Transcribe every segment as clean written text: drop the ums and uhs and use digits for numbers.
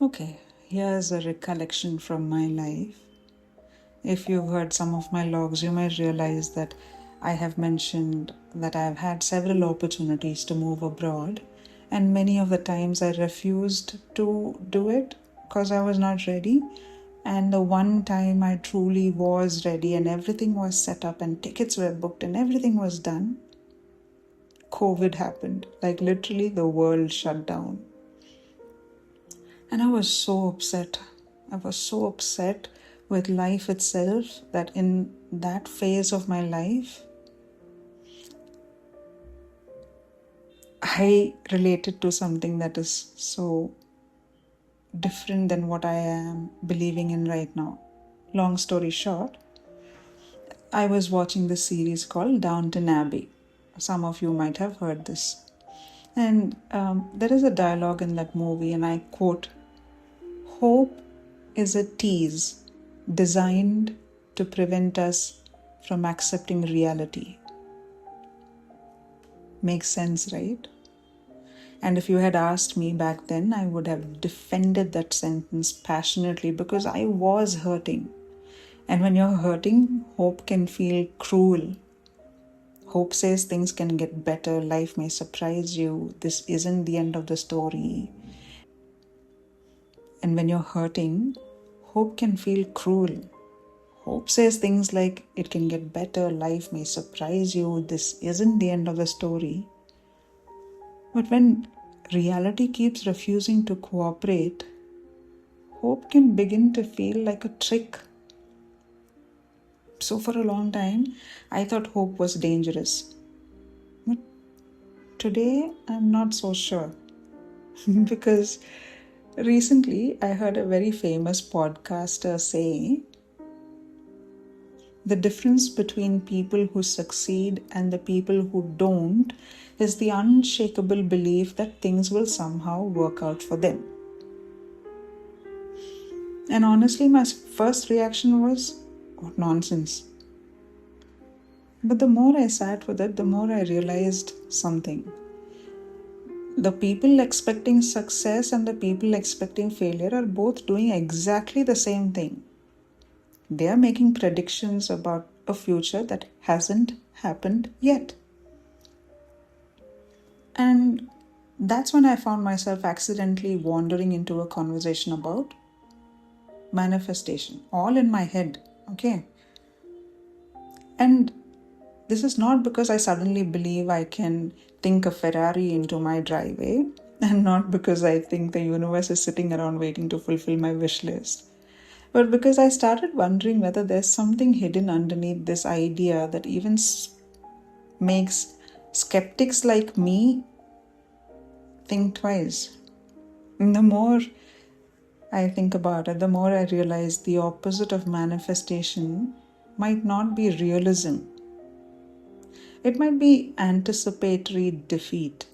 Okay, here's a recollection from my life. If you've heard some of my logs, you might realize that I have mentioned that I've had several opportunities to move abroad, and many of the times I refused to do it because I was not ready. And the one time I truly was ready and everything was set up and tickets were booked and everything was done, COVID happened. Like literally, the world shut down. And I was so upset. I was so upset with life itself that in that phase of my life, I related to something that is so different than what I am believing in right now. Long story short, I was watching this series called Downton Abbey. Some of you might have heard this. And there is a dialogue in that movie, and I quote, "Hope is a tease designed to prevent us from accepting reality." Makes sense, right? And if you had asked me back then, I would have defended that sentence passionately because I was hurting. And when you're hurting, hope can feel cruel. Hope says things can get better, life may surprise you, this isn't the end of the story. And when you're hurting, hope can feel cruel. Hope says things like, it can get better, life may surprise you, this isn't the end of the story. But when reality keeps refusing to cooperate, hope can begin to feel like a trick. So for a long time, I thought hope was dangerous. But today, I'm not so sure. Because recently, I heard a very famous podcaster say, the difference between people who succeed and the people who don't is the unshakable belief that things will somehow work out for them. And honestly, my first reaction was, what nonsense. But the more I sat with it, the more I realized something. The people expecting success and the people expecting failure are both doing exactly the same thing. They are making predictions about a future that hasn't happened yet. And that's when I found myself accidentally wandering into a conversation about manifestation, all in my head, okay? And this is not because I suddenly believe I can think a Ferrari into my driveway, and not because I think the universe is sitting around waiting to fulfill my wish list, but because I started wondering whether there's something hidden underneath this idea that even makes skeptics like me think twice. And the more I think about it, the more I realize the opposite of manifestation might not be realism. It might be anticipatory defeat.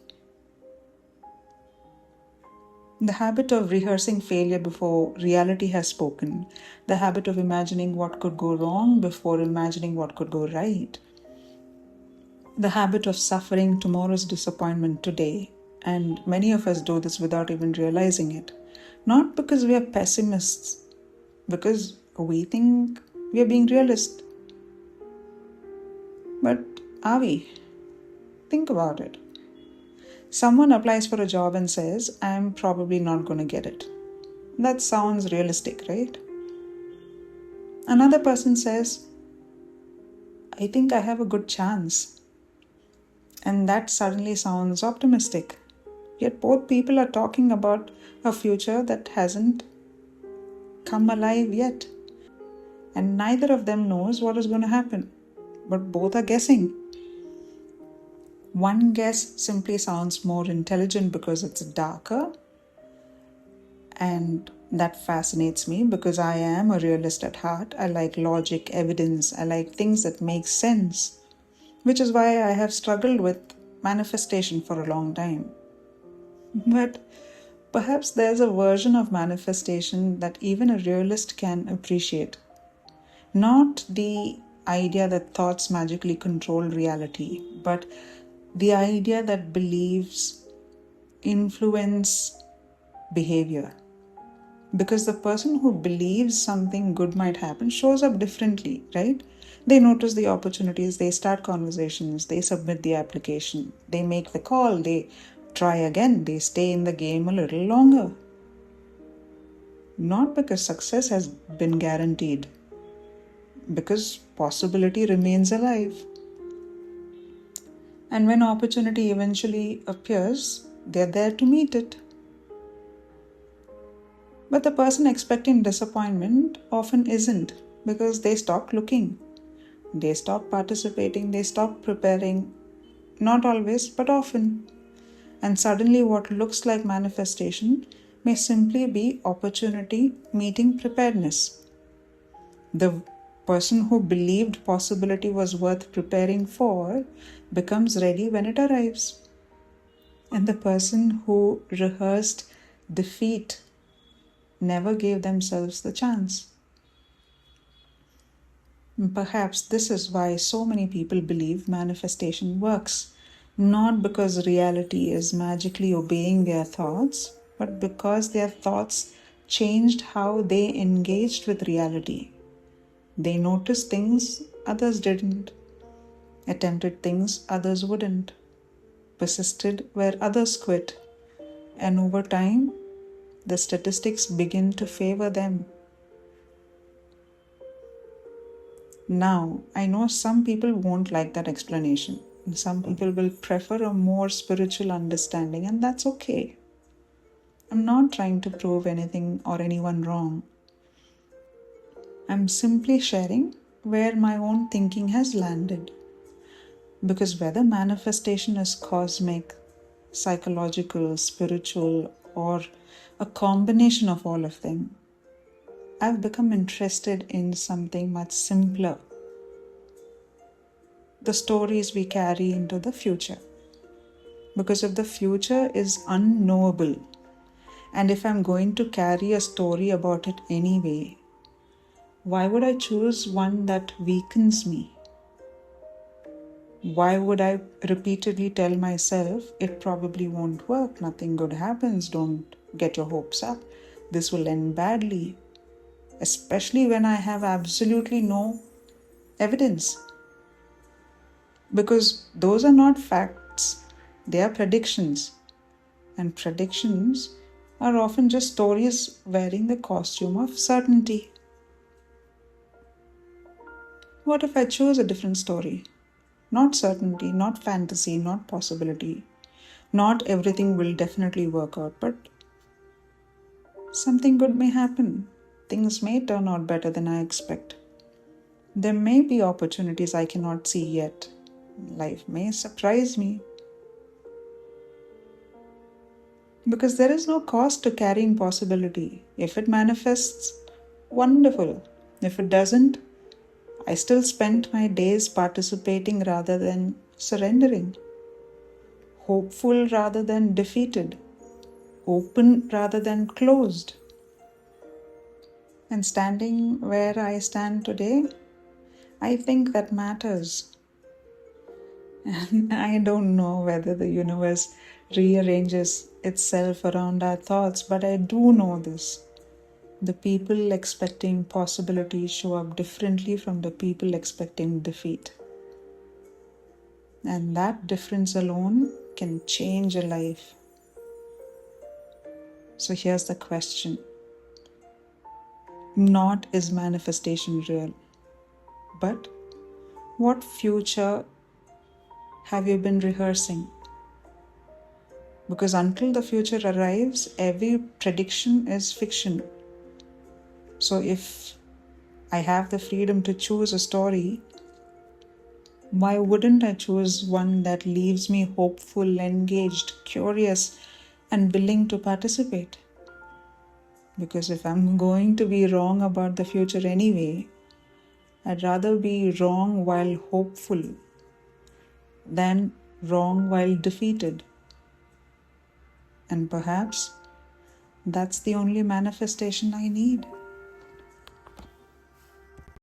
The habit of rehearsing failure before reality has spoken, the habit of imagining what could go wrong before imagining what could go right, the habit of suffering tomorrow's disappointment today. And many of us do this without even realizing it. Not because we are pessimists, because we think we are being realists. But are we? Think about it. Someone applies for a job and says, I'm probably not going to get it. That sounds realistic, right? Another person says, I think I have a good chance. And that suddenly sounds optimistic. Yet both people are talking about a future that hasn't come alive yet. And neither of them knows what is going to happen. But both are guessing. One guess simply sounds more intelligent because it's darker. And that fascinates me because I am a realist at heart. I like logic, evidence. I like things that make sense. Which is why I have struggled with manifestation for a long time. But perhaps there's a version of manifestation that even a realist can appreciate. Not the idea that thoughts magically control reality, but the idea that beliefs influence behavior. Because the person who believes something good might happen shows up differently, right? They notice the opportunities, they start conversations, they submit the application, they make the call, they try again, they stay in the game a little longer. Not because success has been guaranteed, because possibility remains alive. And when opportunity eventually appears, they're there to meet it. But the person expecting disappointment often isn't, because they stop looking, they stop participating, they stop preparing, not always, but often. And suddenly, what looks like manifestation may simply be opportunity meeting preparedness. The person who believed possibility was worth preparing for becomes ready when it arrives. And the person who rehearsed defeat never gave themselves the chance. Perhaps this is why so many people believe manifestation works, not because reality is magically obeying their thoughts, but because their thoughts changed how they engaged with reality. They noticed things others didn't, attempted things others wouldn't, persisted where others quit, and over time, the statistics begin to favor them. Now, I know some people won't like that explanation. Some people will prefer a more spiritual understanding, and that's okay. I'm not trying to prove anything or anyone wrong. I'm simply sharing where my own thinking has landed. Because whether manifestation is cosmic, psychological, spiritual, or a combination of all of them, I've become interested in something much simpler: the stories we carry into the future. Because if the future is unknowable, and if I'm going to carry a story about it anyway, why would I choose one that weakens me? Why would I repeatedly tell myself it probably won't work, nothing good happens, don't get your hopes up, this will end badly, especially when I have absolutely no evidence? Because those are not facts, they are predictions. And predictions are often just stories wearing the costume of certainty. What if I choose a different story? Not certainty, not fantasy, not possibility. Not everything will definitely work out, but something good may happen. Things may turn out better than I expect. There may be opportunities I cannot see yet. Life may surprise me. Because there is no cost to carrying possibility. If it manifests, wonderful. If it doesn't, I still spent my days participating rather than surrendering, hopeful rather than defeated, open rather than closed. And standing where I stand today, I think that matters. And I don't know whether the universe rearranges itself around our thoughts, but I do know this. The people expecting possibility show up differently from the people expecting defeat. And that difference alone can change a life. So here's the question. Not is manifestation real, but what future have you been rehearsing? Because until the future arrives, every prediction is fiction. So if I have the freedom to choose a story, why wouldn't I choose one that leaves me hopeful, engaged, curious, and willing to participate? Because if I'm going to be wrong about the future anyway, I'd rather be wrong while hopeful than wrong while defeated. And perhaps that's the only manifestation I need.